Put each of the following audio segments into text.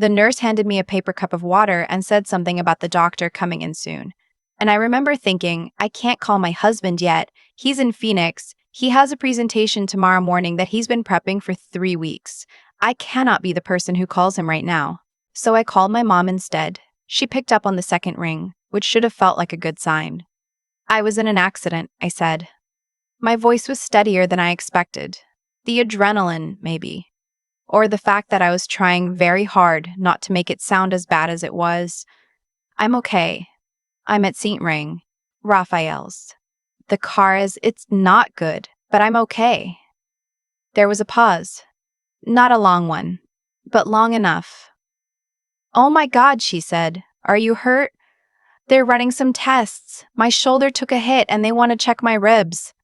The nurse handed me a paper cup of water and said something about the doctor coming in soon. And I remember thinking, I can't call my husband yet. He's in Phoenix. He has a presentation tomorrow morning that he's been prepping for 3 weeks. I cannot be the person who calls him right now. So I called my mom instead. She picked up on the second ring, which should have felt like a good sign. I was in an accident, I said. My voice was steadier than I expected. The adrenaline, maybe. Or the fact that I was trying very hard not to make it sound as bad as it was. I'm okay. I'm at St. Ring, Raphael's. The car it's not good, but I'm okay. There was a pause. Not a long one, but long enough. Oh my God, she said. Are you hurt? They're running some tests. My shoulder took a hit and they want to check my ribs.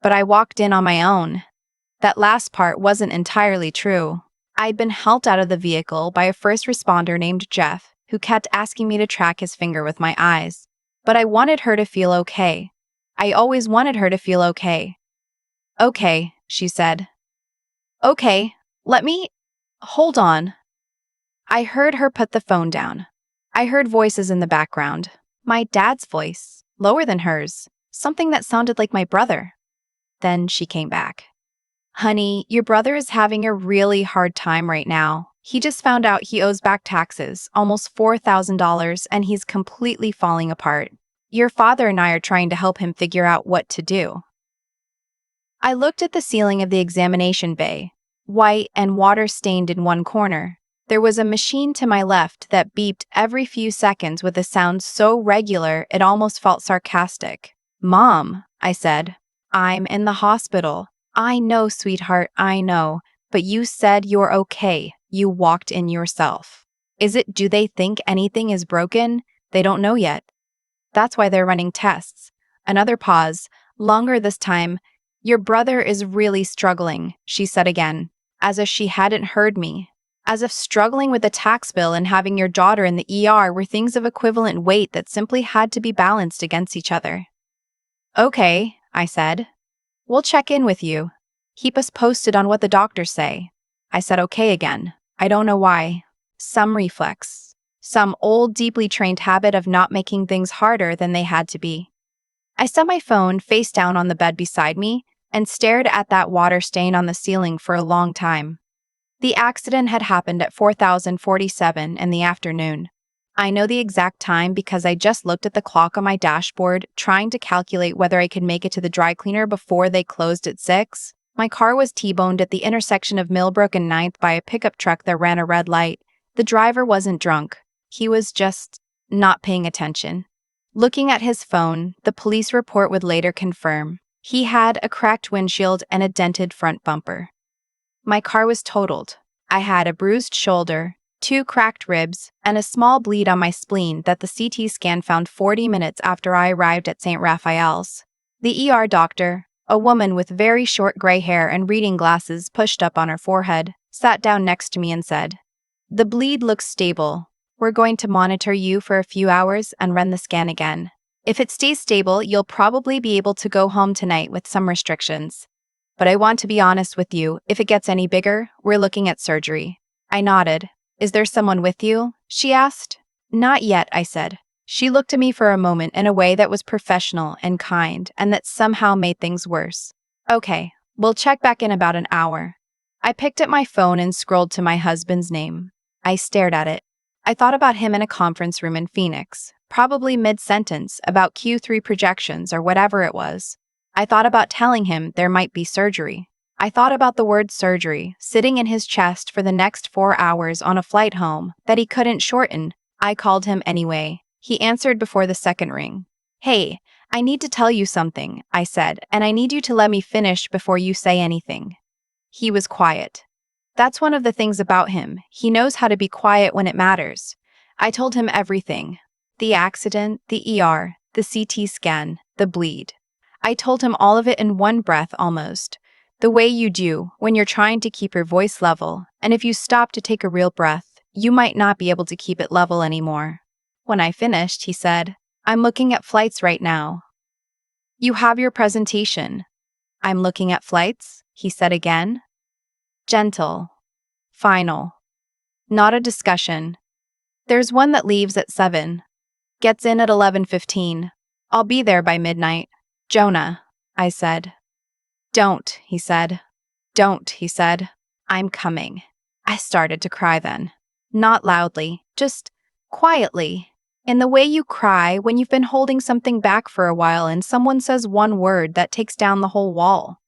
But I walked in on my own. That last part wasn't entirely true. I'd been helped out of the vehicle by a first responder named Jeff, who kept asking me to track his finger with my eyes. But I wanted her to feel okay. I always wanted her to feel okay. Okay, she said. Okay, hold on. I heard her put the phone down. I heard voices in the background. My dad's voice, lower than hers, something that sounded like my brother. Then she came back. Honey, your brother is having a really hard time right now. He just found out he owes back taxes, almost $4,000, and he's completely falling apart. Your father and I are trying to help him figure out what to do. I looked at the ceiling of the examination bay, white and water-stained in one corner. There was a machine to my left that beeped every few seconds with a sound so regular it almost felt sarcastic. Mom, I said, I'm in the hospital. I know, sweetheart, I know, but you said you're okay. You walked in yourself. Do they think anything is broken? They don't know yet. That's why they're running tests. Another pause, longer this time. Your brother is really struggling, she said again, as if she hadn't heard me. As if struggling with a tax bill and having your daughter in the ER were things of equivalent weight that simply had to be balanced against each other. Okay, I said. We'll check in with you. Keep us posted on what the doctors say. I said okay again. I don't know why. Some reflex. Some old, deeply trained habit of not making things harder than they had to be. I set my phone face down on the bed beside me and stared at that water stain on the ceiling for a long time. The accident had happened at 4047 in the afternoon. I know the exact time because I just looked at the clock on my dashboard, trying to calculate whether I could make it to the dry cleaner before they closed at 6. My car was T-boned at the intersection of Millbrook and 9th by a pickup truck that ran a red light. The driver wasn't drunk. He was just not paying attention. Looking at his phone, the police report would later confirm. He had a cracked windshield and a dented front bumper. My car was totaled. I had a bruised shoulder, 2 cracked ribs, and a small bleed on my spleen that the CT scan found 40 minutes after I arrived at St. Raphael's. The ER doctor, a woman with very short gray hair and reading glasses pushed up on her forehead, sat down next to me and said, "The bleed looks stable. We're going to monitor you for a few hours and run the scan again. If it stays stable, you'll probably be able to go home tonight with some restrictions. But I want to be honest with you, if it gets any bigger, we're looking at surgery." I nodded. "Is there someone with you?" she asked. "Not yet," I said. She looked at me for a moment in a way that was professional and kind, and that somehow made things worse. "Okay, we'll check back in about an hour." I picked up my phone and scrolled to my husband's name. I stared at it. I thought about him in a conference room in Phoenix, probably mid-sentence, about Q3 projections or whatever it was. I thought about telling him there might be surgery. I thought about the word surgery sitting in his chest for the next 4 hours on a flight home that he couldn't shorten. I called him anyway. He answered before the second ring. "Hey, I need to tell you something," I said, "and I need you to let me finish before you say anything." He was quiet. That's one of the things about him. He knows how to be quiet when it matters. I told him everything. The accident, the ER, the CT scan, the bleed. I told him all of it in one breath almost. The way you do when you're trying to keep your voice level, and if you stop to take a real breath, you might not be able to keep it level anymore. When I finished, he said, "I'm looking at flights right now." "You have your presentation." "I'm looking at flights," he said again. Gentle. Final. Not a discussion. There's one that leaves at 7. Gets in at 11:15. I'll be there by midnight. Jonah, I said. Don't, he said. Don't, he said. I'm coming. I started to cry then. Not loudly, just quietly. In the way you cry when you've been holding something back for a while and someone says one word that takes down the whole wall.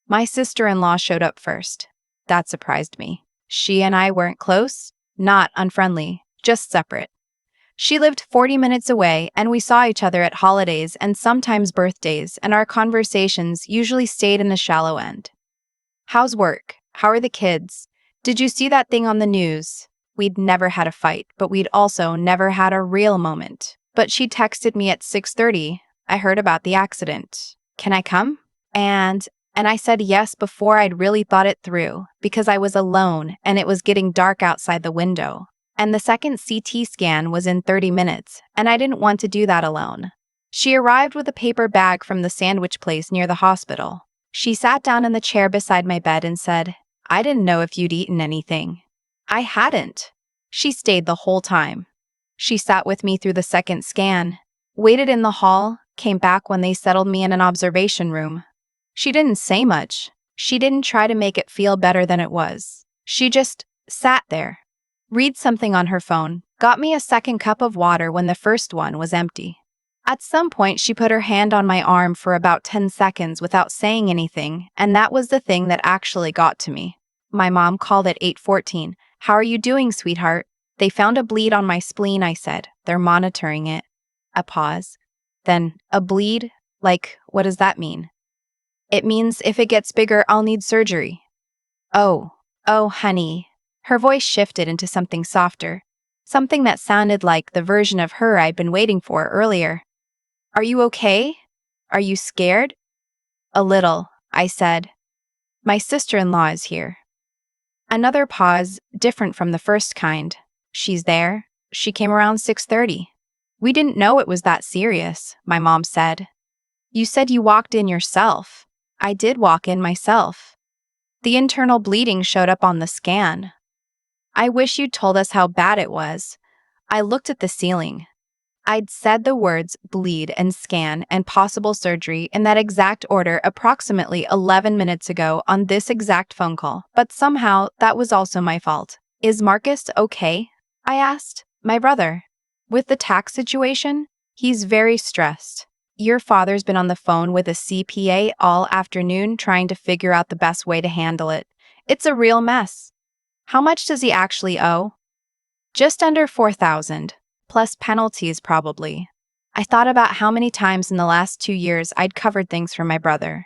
My sister-in-law showed up first. That surprised me. She and I weren't close, not unfriendly, just separate. She lived 40 minutes away, and we saw each other at holidays and sometimes birthdays, and our conversations usually stayed in the shallow end. How's work? How are the kids? Did you see that thing on the news? We'd never had a fight, but we'd also never had a real moment. But she texted me at 6:30. I heard about the accident. Can I come? And I said yes before I'd really thought it through, because I was alone and it was getting dark outside the window. And the second CT scan was in 30 minutes, and I didn't want to do that alone. She arrived with a paper bag from the sandwich place near the hospital. She sat down in the chair beside my bed and said, I didn't know if you'd eaten anything. I hadn't. She stayed the whole time. She sat with me through the second scan, waited in the hall, came back when they settled me in an observation room. She didn't say much. She didn't try to make it feel better than it was. She just sat there, read something on her phone, got me a second cup of water when the first one was empty. At some point, she put her hand on my arm for about 10 seconds without saying anything, and that was the thing that actually got to me. My mom called at 8:14. How are you doing, sweetheart? They found a bleed on my spleen, I said. They're monitoring it. A pause. Then, a bleed? Like, what does that mean? It means if it gets bigger, I'll need surgery. Oh, honey. Her voice shifted into something softer, something that sounded like the version of her I'd been waiting for earlier. Are you okay? Are you scared? A little, I said. My sister-in-law is here. Another pause, different from the first kind. She's there. She came around 6:30. We didn't know it was that serious, my mom said. You said you walked in yourself. I did walk in myself. The internal bleeding showed up on the scan. I wish you'd told us how bad it was. I looked at the ceiling. I'd said the words bleed and scan and possible surgery in that exact order approximately 11 minutes ago on this exact phone call, but somehow that was also my fault. Is Marcus okay? I asked. My brother. With the tax situation, he's very stressed. Your father's been on the phone with a CPA all afternoon trying to figure out the best way to handle it. It's a real mess. How much does he actually owe? Just under $4,000. Plus penalties, probably. I thought about how many times in the last 2 years I'd covered things for my brother.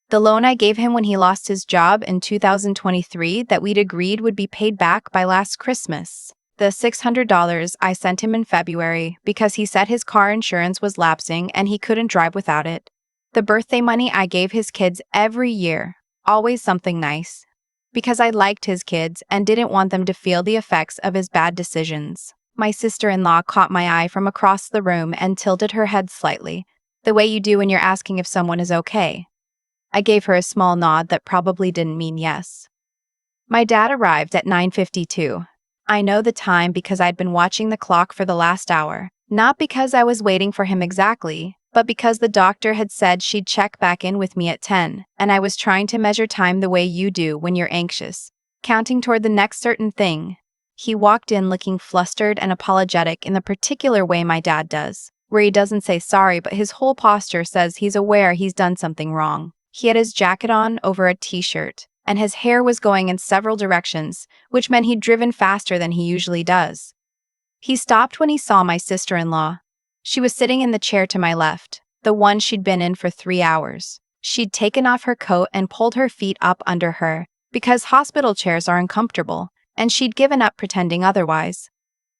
The loan I gave him when he lost his job in 2023 that we'd agreed would be paid back by last Christmas. The $600 I sent him in February because he said his car insurance was lapsing and he couldn't drive without it. The birthday money I gave his kids every year, always something nice. Because I liked his kids and didn't want them to feel the effects of his bad decisions. My sister-in-law caught my eye from across the room and tilted her head slightly, the way you do when you're asking if someone is okay. I gave her a small nod that probably didn't mean yes. My dad arrived at 9:52. I know the time because I'd been watching the clock for the last hour, not because I was waiting for him exactly, but because the doctor had said she'd check back in with me at 10, and I was trying to measure time the way you do when you're anxious, counting toward the next certain thing. He walked in looking flustered and apologetic in the particular way my dad does, where he doesn't say sorry but his whole posture says he's aware he's done something wrong. He had his jacket on over a t-shirt, and his hair was going in several directions, which meant he'd driven faster than he usually does. He stopped when he saw my sister-in-law. She was sitting in the chair to my left, the one she'd been in for 3 hours. She'd taken off her coat and pulled her feet up under her, because hospital chairs are uncomfortable, and she'd given up pretending otherwise.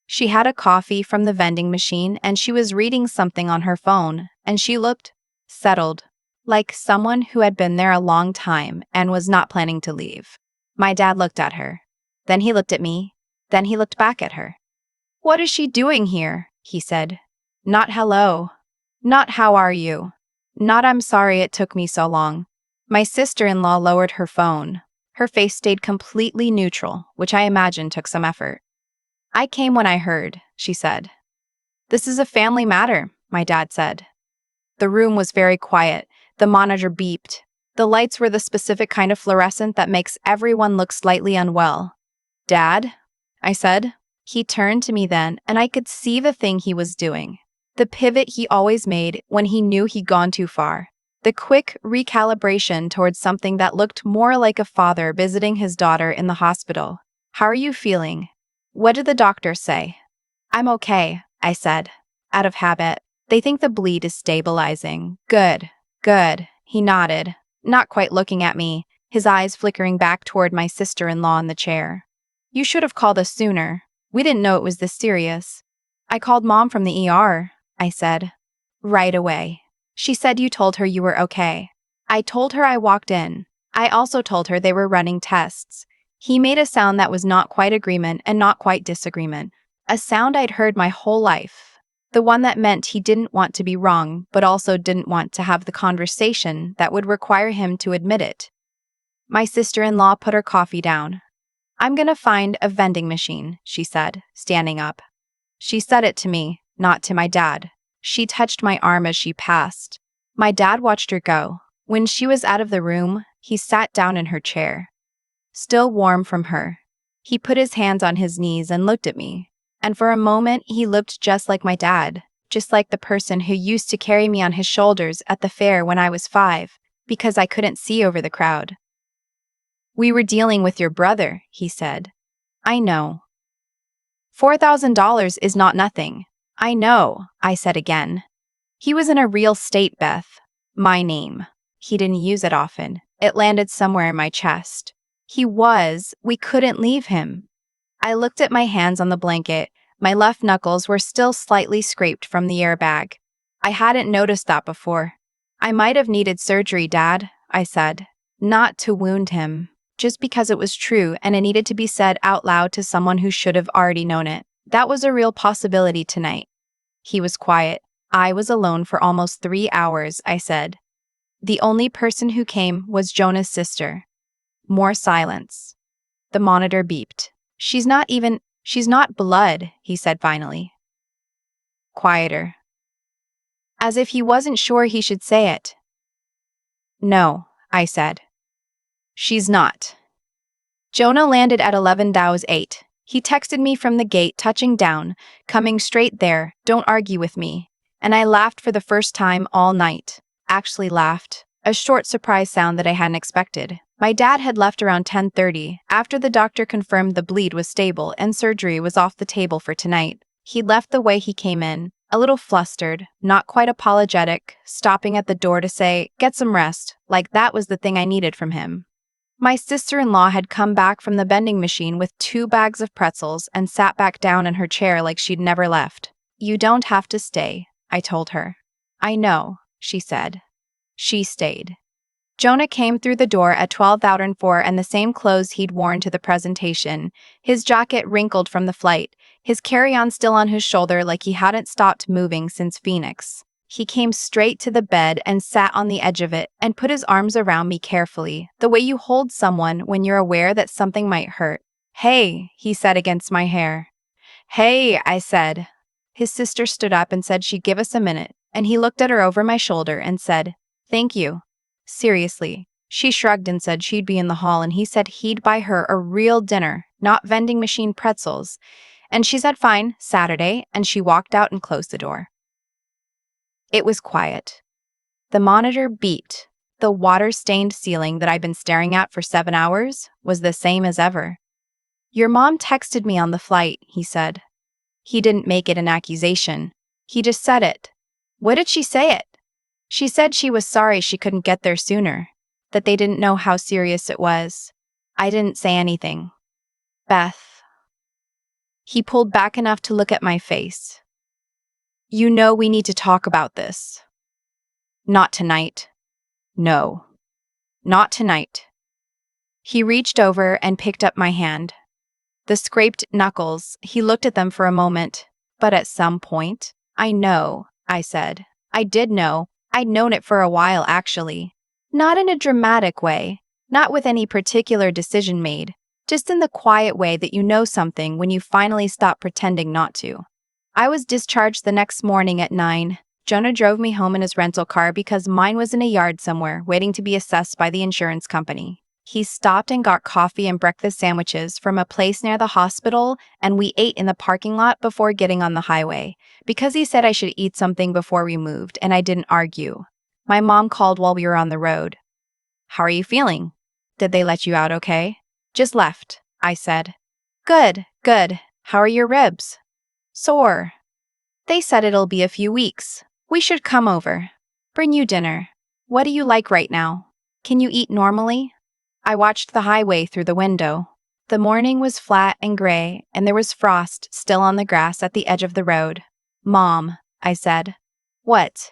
She had a coffee from the vending machine and she was reading something on her phone, and she looked settled, like someone who had been there a long time and was not planning to leave. My dad looked at her. Then he looked at me. Then he looked back at her. What is she doing here? He said. Not hello. Not how are you. Not I'm sorry it took me so long. My sister-in-law lowered her phone. Her face stayed completely neutral, which I imagine took some effort. I came when I heard, she said. This is a family matter, my dad said. The room was very quiet. The monitor beeped. The lights were the specific kind of fluorescent that makes everyone look slightly unwell. Dad? I said. He turned to me then, and I could see the thing he was doing. The pivot he always made when he knew he'd gone too far. The quick recalibration towards something that looked more like a father visiting his daughter in the hospital. How are you feeling? What did the doctor say? I'm okay, I said, out of habit. They think the bleed is stabilizing. Good, good. He nodded, not quite looking at me, his eyes flickering back toward my sister-in-law in the chair. You should have called us sooner. We didn't know it was this serious. I called Mom from the ER, I said. Right away. She said you told her you were okay. I told her I walked in. I also told her they were running tests. He made a sound that was not quite agreement and not quite disagreement. A sound I'd heard my whole life. The one that meant he didn't want to be wrong, but also didn't want to have the conversation that would require him to admit it. My sister-in-law put her coffee down. I'm gonna find a vending machine, she said, standing up. She said it to me, not to my dad. She touched my arm as she passed. My dad watched her go. When she was out of the room, he sat down in her chair. Still warm from her. He put his hands on his knees and looked at me. And for a moment, he looked just like my dad, just like the person who used to carry me on his shoulders at the fair when I was 5, because I couldn't see over the crowd. We were dealing with your brother, he said. I know. $4,000 is not nothing. I know, I said again. He was in a real state, Beth. My name. He didn't use it often. It landed somewhere in my chest. We couldn't leave him. I looked at my hands on the blanket. My left knuckles were still slightly scraped from the airbag. I hadn't noticed that before. I might have needed surgery, Dad, I said. Not to wound him, just because it was true and it needed to be said out loud to someone who should have already known it. That was a real possibility tonight. He was quiet. I was alone for almost 3 hours, I said. The only person who came was Jonah's sister. More silence. The monitor beeped. She's not blood, he said finally. Quieter. As if he wasn't sure he should say it. No, I said. She's not. Jonah landed at 11:08. He texted me from the gate, touching down, coming straight there, don't argue with me. And I laughed for the first time all night. Actually laughed. A short surprise sound that I hadn't expected. My dad had left around 10:30, after the doctor confirmed the bleed was stable and surgery was off the table for tonight. He left the way he came in, a little flustered, not quite apologetic, stopping at the door to say, "Get some rest," like that was the thing I needed from him. My sister-in-law had come back from the vending machine with 2 bags of pretzels and sat back down in her chair like she'd never left. You don't have to stay, I told her. I know, she said. She stayed. Jonah came through the door at 12:04 and the same clothes he'd worn to the presentation, his jacket wrinkled from the flight, his carry-on still on his shoulder like he hadn't stopped moving since Phoenix. He came straight to the bed and sat on the edge of it and put his arms around me carefully, the way you hold someone when you're aware that something might hurt. Hey, he said against my hair. Hey, I said. His sister stood up and said she'd give us a minute, and he looked at her over my shoulder and said, "Thank you." Seriously. She shrugged and said she'd be in the hall, and he said he'd buy her a real dinner, not vending machine pretzels. And she said fine, Saturday, and she walked out and closed the door. It was quiet. The monitor beeped. The water-stained ceiling that I'd been staring at for 7 hours was the same as ever. Your mom texted me on the flight, he said. He didn't make it an accusation. He just said it. What did she say it? She said she was sorry she couldn't get there sooner, that they didn't know how serious it was. I didn't say anything. Beth. He pulled back enough to look at my face. You know we need to talk about this. Not tonight. No. Not tonight. He reached over and picked up my hand. The scraped knuckles, he looked at them for a moment. But at some point, I know, I said. I did know. I'd known it for a while, actually. Not in a dramatic way, not with any particular decision made, just in the quiet way that you know something when you finally stop pretending not to. I was discharged the next morning at 9. Jonah drove me home in his rental car because mine was in a yard somewhere, waiting to be assessed by the insurance company. He stopped and got coffee and breakfast sandwiches from a place near the hospital, and we ate in the parking lot before getting on the highway, because he said I should eat something before we moved, and I didn't argue. My mom called while we were on the road. "How are you feeling? Did they let you out okay?" "Just left," I said. "Good, good. How are your ribs?" "Sore. They said it'll be a few weeks. We should come over. Bring you dinner. What do you like right now? Can you eat normally?" I watched the highway through the window. The morning was flat and gray, and there was frost still on the grass at the edge of the road. "Mom," I said. "What?"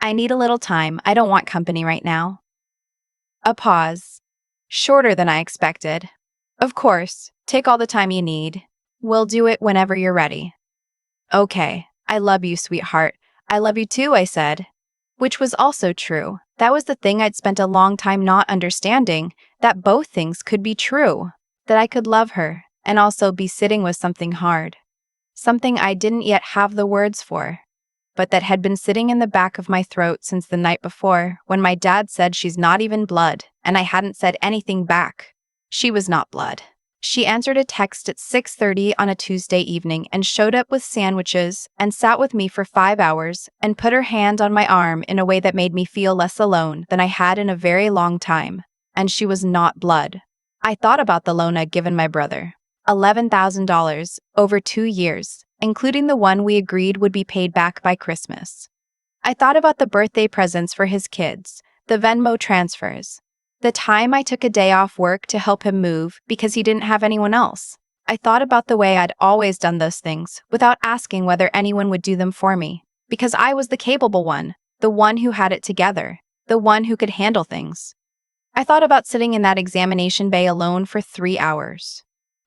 "I need a little time. I don't want company right now." A pause. Shorter than I expected. "Of course. Take all the time you need. We'll do it whenever you're ready." "Okay. I love you, sweetheart." "I love you too," I said. Which was also true. That was the thing I'd spent a long time not understanding, that both things could be true. That I could love her, and also be sitting with something hard. Something I didn't yet have the words for, but that had been sitting in the back of my throat since the night before, when my dad said she's not even blood, and I hadn't said anything back. She was not blood. She answered a text at 6:30 on a Tuesday evening and showed up with sandwiches and sat with me for 5 hours and put her hand on my arm in a way that made me feel less alone than I had in a very long time. And she was not blood. I thought about the loan I'd given my brother. $11,000 over 2 years, including the one we agreed would be paid back by Christmas. I thought about the birthday presents for his kids, the Venmo transfers, the time I took a day off work to help him move because he didn't have anyone else. I thought about the way I'd always done those things without asking whether anyone would do them for me, because I was the capable one, the one who had it together, the one who could handle things. I thought about sitting in that examination bay alone for 3 hours.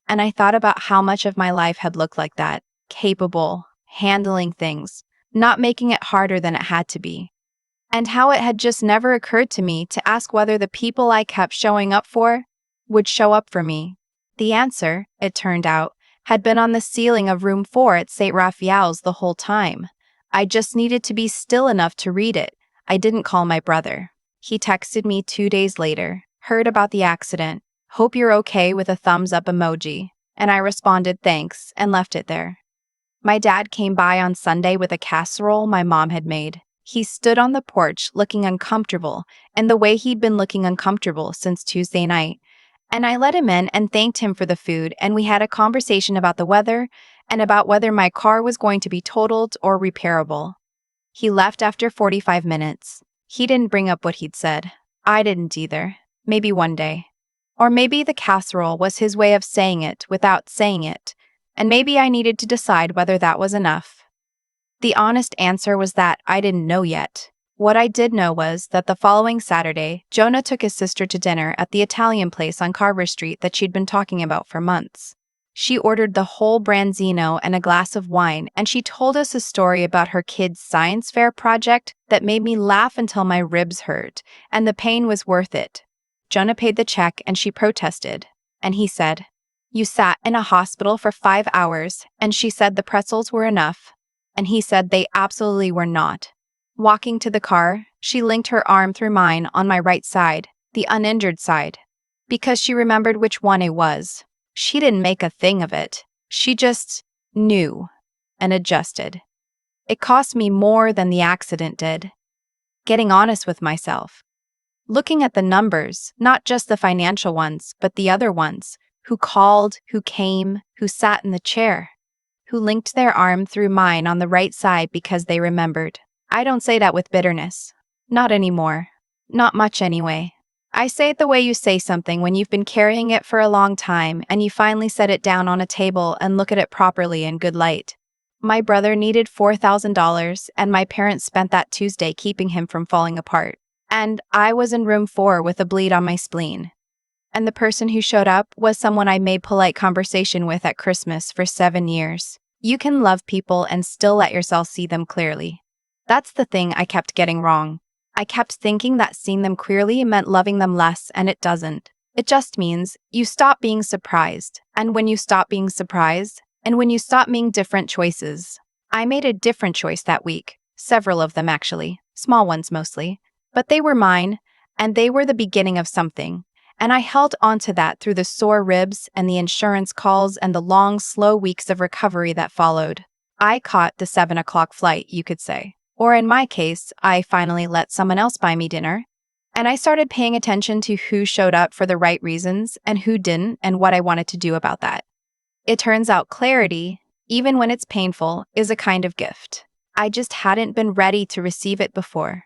And I thought about how much of my life had looked like that, capable, handling things, not making it harder than it had to be. And how it had just never occurred to me to ask whether the people I kept showing up for would show up for me. The answer, it turned out, had been on the ceiling of room 4 at St. Raphael's the whole time. I just needed to be still enough to read it. I didn't call my brother. He texted me 2 days later, "Heard about the accident. Hope you're okay," with a thumbs up emoji. And I responded thanks and left it there. My dad came by on Sunday with a casserole my mom had made. He stood on the porch looking uncomfortable, and the way he'd been looking uncomfortable since Tuesday night. And I let him in and thanked him for the food, and we had a conversation about the weather and about whether my car was going to be totaled or repairable. He left after 45 minutes. He didn't bring up what he'd said. I didn't either. Maybe one day. Or maybe the casserole was his way of saying it without saying it, and maybe I needed to decide whether that was enough. The honest answer was that I didn't know yet. What I did know was that the following Saturday, Jonah took his sister to dinner at the Italian place on Carver Street that she'd been talking about for months. She ordered the whole branzino and a glass of wine, and she told us a story about her kids' science fair project that made me laugh until my ribs hurt, and the pain was worth it. Jonah paid the check and she protested, and he said, "You sat in a hospital for 5 hours, and she said the pretzels were enough." And he said they absolutely were not. Walking to the car, she linked her arm through mine on my right side, the uninjured side, because she remembered which one it was. She didn't make a thing of it. She just knew and adjusted. It cost me more than the accident did. Getting honest with myself. Looking at the numbers, not just the financial ones, but the other ones. Who called, who came, who sat in the chair, who linked their arm through mine on the right side because they remembered. I don't say that with bitterness. Not anymore. Not much anyway. I say it the way you say something when you've been carrying it for a long time and you finally set it down on a table and look at it properly in good light. My brother needed $4,000 and my parents spent that Tuesday keeping him from falling apart. And I was in room 4 with a bleed on my spleen. And the person who showed up was someone I made polite conversation with at Christmas for 7 years. You can love people and still let yourself see them clearly. That's the thing I kept getting wrong. I kept thinking that seeing them clearly meant loving them less, and it doesn't. It just means you stop being surprised. And when you stop being surprised, and when you stop making different choices. I made a different choice that week. Several of them, actually. Small ones mostly. But they were mine, and they were the beginning of something. And I held on to that through the sore ribs and the insurance calls and the long, slow weeks of recovery that followed. I caught the 7 o'clock flight, you could say. Or in my case, I finally let someone else buy me dinner. And I started paying attention to who showed up for the right reasons and who didn't and what I wanted to do about that. It turns out clarity, even when it's painful, is a kind of gift. I just hadn't been ready to receive it before.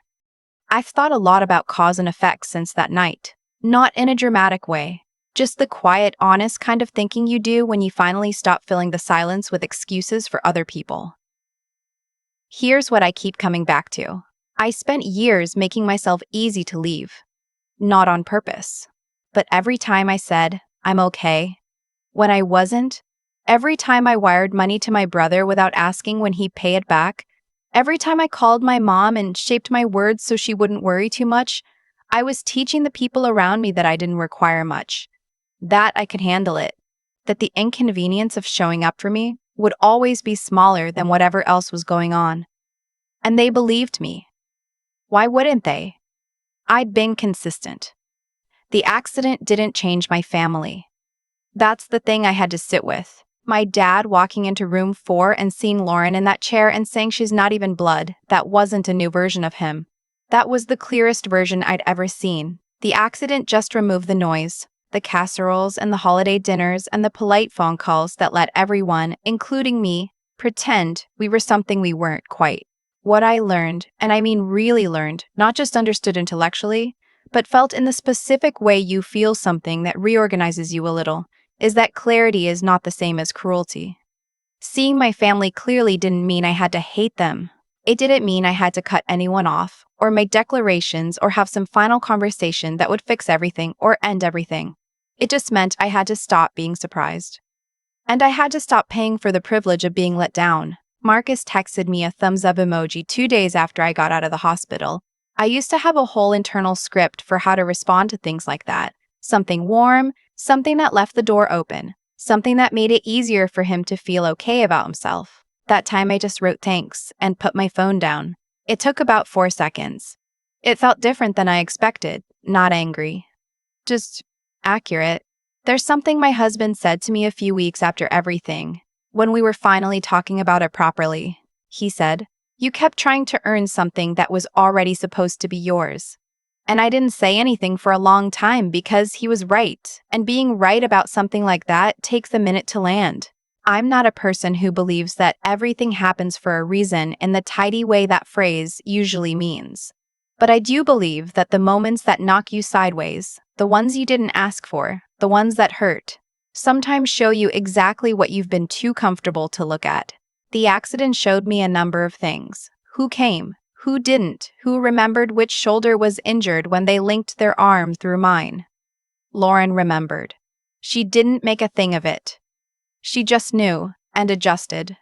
I've thought a lot about cause and effect since that night. Not in a dramatic way. Just the quiet, honest kind of thinking you do when you finally stop filling the silence with excuses for other people. Here's what I keep coming back to. I spent years making myself easy to leave. Not on purpose. But every time I said, I'm okay, when I wasn't, every time I wired money to my brother without asking when he'd pay it back, every time I called my mom and shaped my words so she wouldn't worry too much, I was teaching the people around me that I didn't require much. That I could handle it. That the inconvenience of showing up for me would always be smaller than whatever else was going on. And they believed me. Why wouldn't they? I'd been consistent. The accident didn't change my family. That's the thing I had to sit with. My dad walking into room 4 and seeing Lauren in that chair and saying she's not even blood, that wasn't a new version of him. That was the clearest version I'd ever seen. The accident just removed the noise, the casseroles and the holiday dinners and the polite phone calls that let everyone, including me, pretend we were something we weren't quite. What I learned, and I mean really learned, not just understood intellectually, but felt in the specific way you feel something that reorganizes you a little, is that clarity is not the same as cruelty. Seeing my family clearly didn't mean I had to hate them. It didn't mean I had to cut anyone off, or make declarations, or have some final conversation that would fix everything or end everything. It just meant I had to stop being surprised. And I had to stop paying for the privilege of being let down. Marcus texted me a thumbs up emoji 2 days after I got out of the hospital. I used to have a whole internal script for how to respond to things like that. Something warm, something that left the door open, something that made it easier for him to feel okay about himself. That time I just wrote thanks and put my phone down. It took about 4 seconds. It felt different than I expected, not angry. Just accurate. There's something my husband said to me a few weeks after everything. When we were finally talking about it properly, he said, "You kept trying to earn something that was already supposed to be yours." And I didn't say anything for a long time because he was right, and being right about something like that takes a minute to land. I'm not a person who believes that everything happens for a reason in the tidy way that phrase usually means. But I do believe that the moments that knock you sideways, the ones you didn't ask for, the ones that hurt, sometimes show you exactly what you've been too comfortable to look at. The accident showed me a number of things. Who came? Who didn't? Who remembered which shoulder was injured when they linked their arm through mine? Lauren remembered. She didn't make a thing of it. She just knew and adjusted.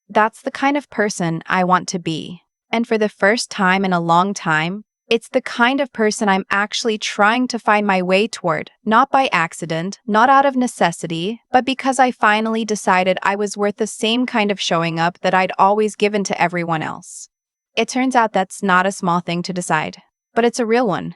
That's the kind of person I want to be. And for the first time in a long time, it's the kind of person I'm actually trying to find my way toward, not by accident, not out of necessity, but because I finally decided I was worth the same kind of showing up that I'd always given to everyone else. It turns out that's not a small thing to decide, but it's a real one.